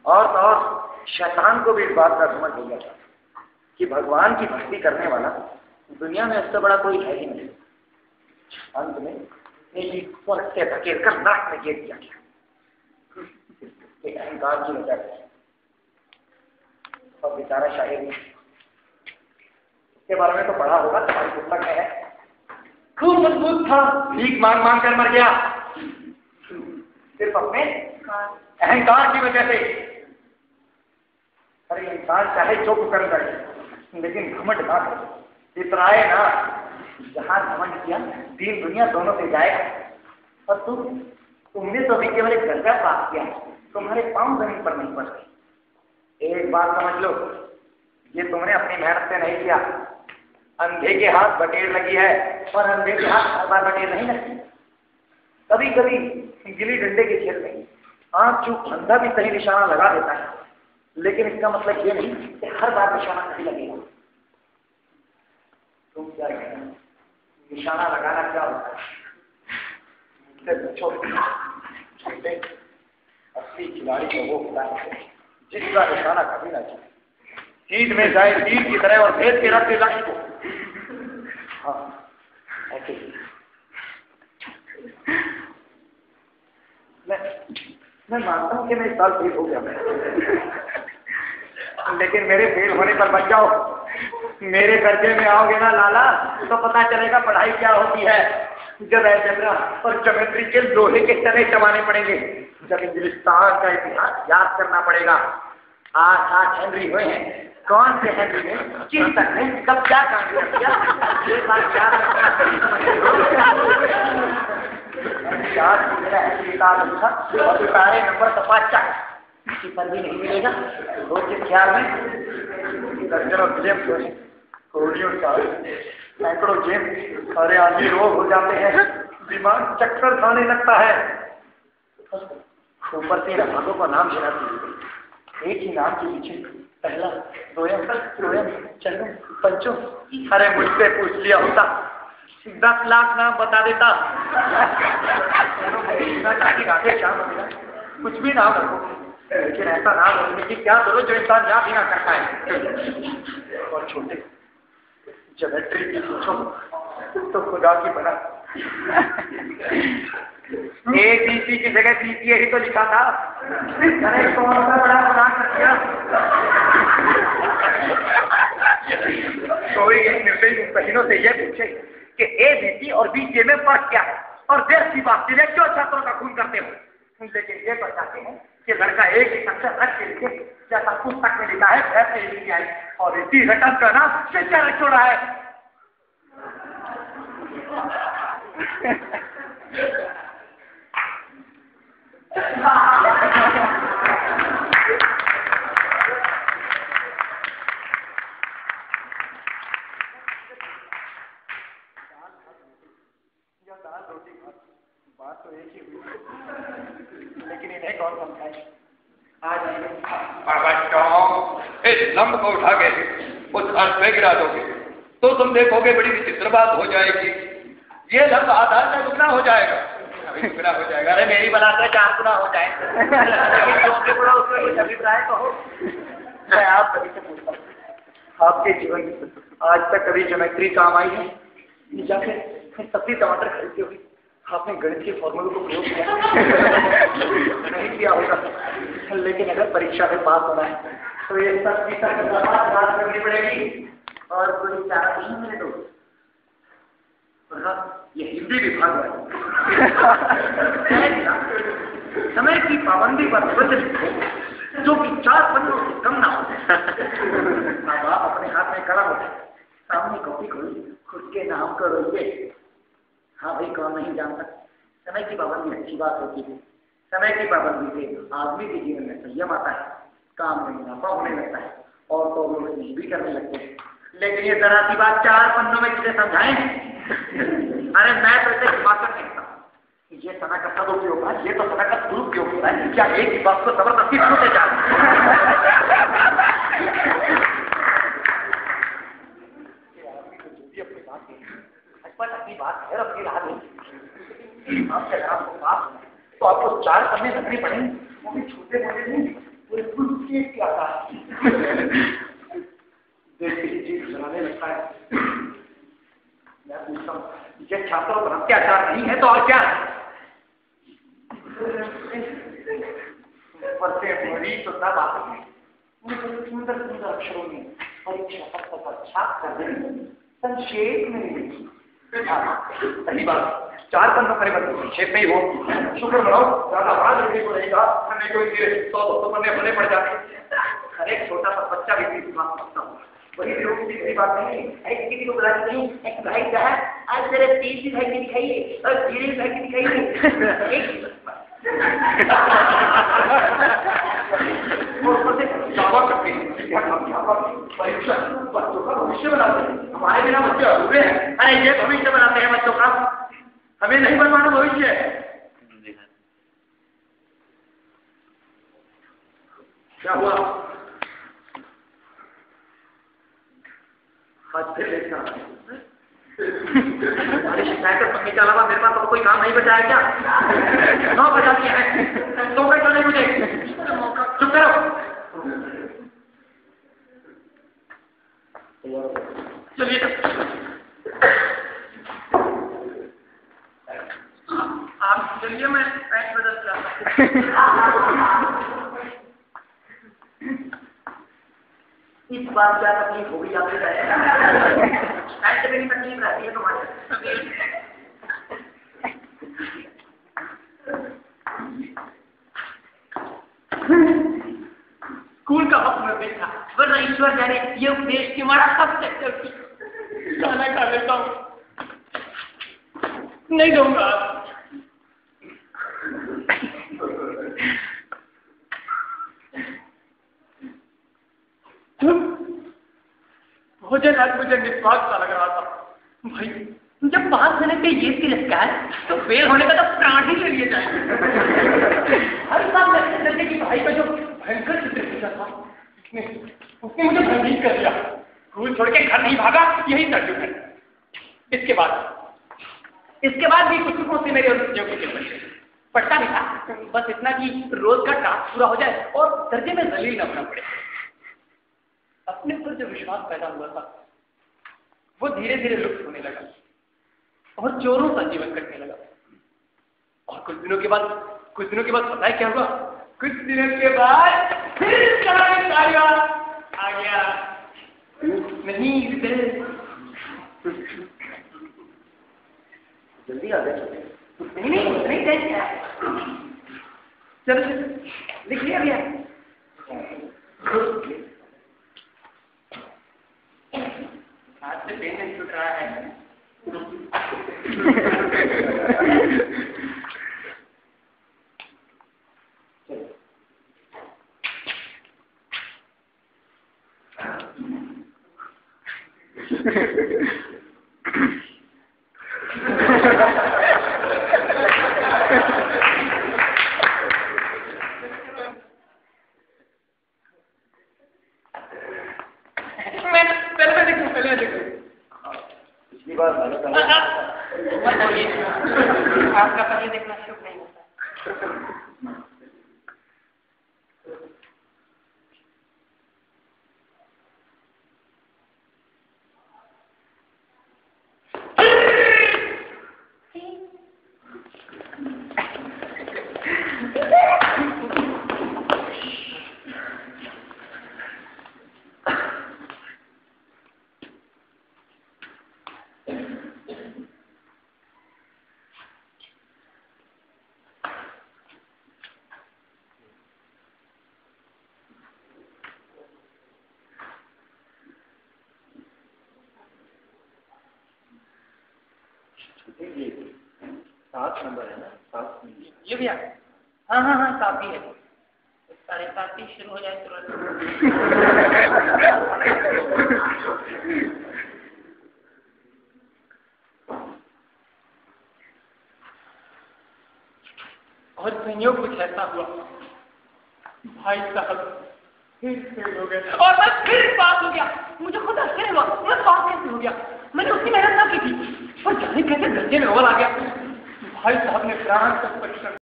और तो और शैतान को भी इस बात का समझ हो गया कि भगवान की भक्ति करने वाला दुनिया में इससे बड़ा कोई है ही नहीं। अंत में एक स्वर्ग से धकेल कर नाक में गिर दिया गया एक अहंकार की वजह से। और बेचारा शायर इसके बारे में तो पढ़ा होगा, तुम्हारी पुस्तक में है। खूब मजबूत था, भीख मांग मांग कर मर गया सिर्फ अपने अहंकार की वजह से। अरे इंसान चाहे जो कर्म करे लेकिन घमंड ना करे, इतराए ना। जहां घमंड किया दीन दुनिया दोनों से जाएगा। और तुमने तो अभी केवल एक दर्जा प्राप्त किया, तुम्हारे पांव जमीन पर नहीं पड़ते। एक बात समझ लो, ये तुमने अपनी मेहनत से नहीं किया। अंधे के हाथ बटेर लगी है और अंधे के हाथ हर बार बटेर नहीं लगती। कभी कभी गिली डंडे के खेल में आंख चूक अंधा भी सही निशाना लगा देता है, लेकिन इसका मतलब ये नहीं कि हर बार निशाना नहीं लगेगा। तुम क्या कहना, निशाना लगाना क्या होता है? छोटे असली खिलाड़ी तो वो होता है जिसका निशाना कभी ना जाए, तीर में जाए तीर की तरह और भेद के रख लक्ष्य को। हाँ ऐसे ही मैं मानता हूँ कि मैं इस साल फेल हो गया, लेकिन मेरे फेल होने पर बच जाओ। मेरे कर्जे में आओगे ना लाला तो पता चलेगा पढ़ाई क्या होती है। जब अलजेब्रा और ज्योमेट्री के लोहे के तने चबाने पड़ेंगे, जब इंग्लिस्तान का इतिहास याद करना पड़ेगा। 8 हेनरी हुए हैं, कौन से हेनरी ने किस तक ने कब क्या काम किया, ये बात याद और सारे नंबर तपाचा किसी पर भी नहीं मिलेगा। लोग के ख्याल में दर्जनों जेम सैकड़ों जेम सारे आदमी रोग हो जाते हैं, दिमाग चक्कर खाने लगता है। ऊपर से भागों का नाम लेना चाहिए, एक ही नाम के पीछे पहला दोयम चलो पंचो। अरे मुझसे पूछ लिया होता 10 लाख नाम बता देता। कुछ भी नाम रखो, लेकिन ऐसा नाम रखने की क्या जरूरत जो इंसान याद ही ना कर पाए। और छोटे ज्योमेट्री की पूछो तो खुदा की बना ABC की जगह CPA ही तो लिखा था। अरे कौन सा बड़ा खुदा कर दिया। कोई एक निर्दयी मुस्तहिनों से ये पूछे कि ABC और BCA में फर्क क्या है, और देश की बात के लिए क्यों छात्रों का खून करते हो। लेकिन ये तो चाहते हैं कि लड़का एक ही अक्षर रख के लिखे, जैसा पुस्तक में लिखा है वैसे ही लिखी आई, और इसी रकम का नाम शिक्षा रख छोड़ा है। बात तो एक ही हुई, लेकिन इन्हें कौन समझाए। आज इस लंब को उठा के उस अर्थ में गिरा दोगे तो तुम देखोगे बड़ी विचित्र बात हो जाएगी। ये लंब आधार में दुगना हो जाएगा, दुगना हो जाएगा। अरे मेरी बना कर 4 गुना हो जाए, अभिप्राय तो हो। मैं आप सभी से पूछता हूँ, आपके जीवन में आज तक कभी ज्योमेट्री काम आई है? या फिर सब्जी टमाटर खरीदते हुए आपने गणित के फॉर्मूलों को प्रयोग किया? नहीं किया होगा, लेकिन अगर परीक्षा में पास होना है तो ये सब की बात करनी पड़ेगी और कोई चारा नहीं मेरे दोस्त। ये हिंदी विभाग समय की पाबंदी पर जो कि 4 पन्नों से कम ना हो। अब आप अपने हाथ में कलम उठाए, सामने कॉपी खोलिए, खुद के नाम करोगे। हाँ भाई, कौन नहीं जानता समय की पाबंदी अच्छी बात होती है। समय की पाबंदी से आदमी के जीवन में संयम आता है, काम में मुनाफा होने लगता है और तो लोग नहीं भी करने लगते हैं। लेकिन ये जरा सी बात 4 पन्नों में किसे समझाएं? अरे मैं तो इसे हिमाचल कहता हूँ, ये समय का सदुपयोग है, ये तो समय का दुरुपयोग हो रहा है। क्या एक ही बात को जबरदस्ती छूटे जा अपनी बात है, अपनी राह नहीं। आपके अगर आपको बात तो आपको 4 पन्ने रखने पड़ेंगे, वो भी छोटे मोटे नहीं। पूरे क्या था देखते ही जीव जलाने लगता है। मैं पूछता हूँ ये छात्रों पर अत्याचार नहीं है तो और क्या है? पढ़ते बड़ी तो तब आती है सुंदर सुंदर अक्षरों में परीक्षा पत्र पर छाप कर दें संक्षेप में लिखी। सही बात 4 पन्नों करे बस संक्षेप में ही हो। शुक्र मनाओ ज्यादा बड़ा लिखने को रहेगा खाने को 100 पन्ने भले पड़ जाते। हर एक छोटा सा बच्चा भी दिमाग सकता हूँ वही लोग की बात नहीं। किसी को बुला नहीं एक भाई साहब आज मेरे 30 भाई की दिखाइए और 30 भाई की दिखाइए। बच्चों का भविष्य बनाते हैं हमारे बिना बच्चे अधूरे हैं। अरे ये भविष्य बनाते हैं बच्चों का हमें नहीं बनवाना भविष्य। क्या हुआ हाथ फिर देखना हमारी शिकायत पत्नी के अलावा मेरे पास और कोई काम नहीं बचा है क्या? 9 बजा दिया है तो क्या चले मुझे चुप करो। चलिए आप चलिए मैं पैंट बदल जाता हूँ। इस बार क्या तकलीफ होगी आपके पैंट में तकलीफ रहती है तुम्हारे। स्कूल का वक्त में देखा वरना ईश्वर जाने ये उपदेश की मारा कब तक चलती। खाना खा लेता हूँ नहीं दूंगा। भोजन आज मुझे निस्वार्थ सा लग रहा था। भाई जब 5 मिनट में ये तिरस्कार है तो फेल होने का तो प्राण ही ले लिए जाएंगे। हर साल लगते लगे कि भाई का जो भयंकर चित्र पूछा था उसने मुझे भयभीत कर दिया। स्कूल छोड़ के घर नहीं भागा यही तर्जुम है। इसके बाद भी कुछ से मेरे उद्योगी के पढ़ता भी था बस इतना कि रोज का टास्क पूरा हो जाए और दर्जे में जलील न होना पड़े। अपने पर जो विश्वास पैदा हुआ था वो धीरे धीरे लुप्त होने लगा और चोरों सा जीवन कटने लगा। और कुछ दिनों के बाद पता है क्या हुआ? कुछ दिनों के बाद फिर आ गया। नहीं जल्दी आ गया। नहीं चलो लिख लिया भैया। हाथ से पेन नहीं छूट रहा है। आपका पहले देखना शुभ नहीं होता। ये 7 नंबर है ना 7 ये भैया। हाँ काफी है 7:30 शुरू हो जाए तुरंत। और संयोग कुछ ऐसा हुआ भाई साहब फिर फेल हो गए और मैं फिर पास हो गया। मुझे खुद आश्चर्य हुआ मैं पास कैसे हो गया। मैंने उसकी मेहनत ना की थी और जाने कैसे दर्जे में अव्वल आ गया। भाई साहब ने प्राण तक परिश्रम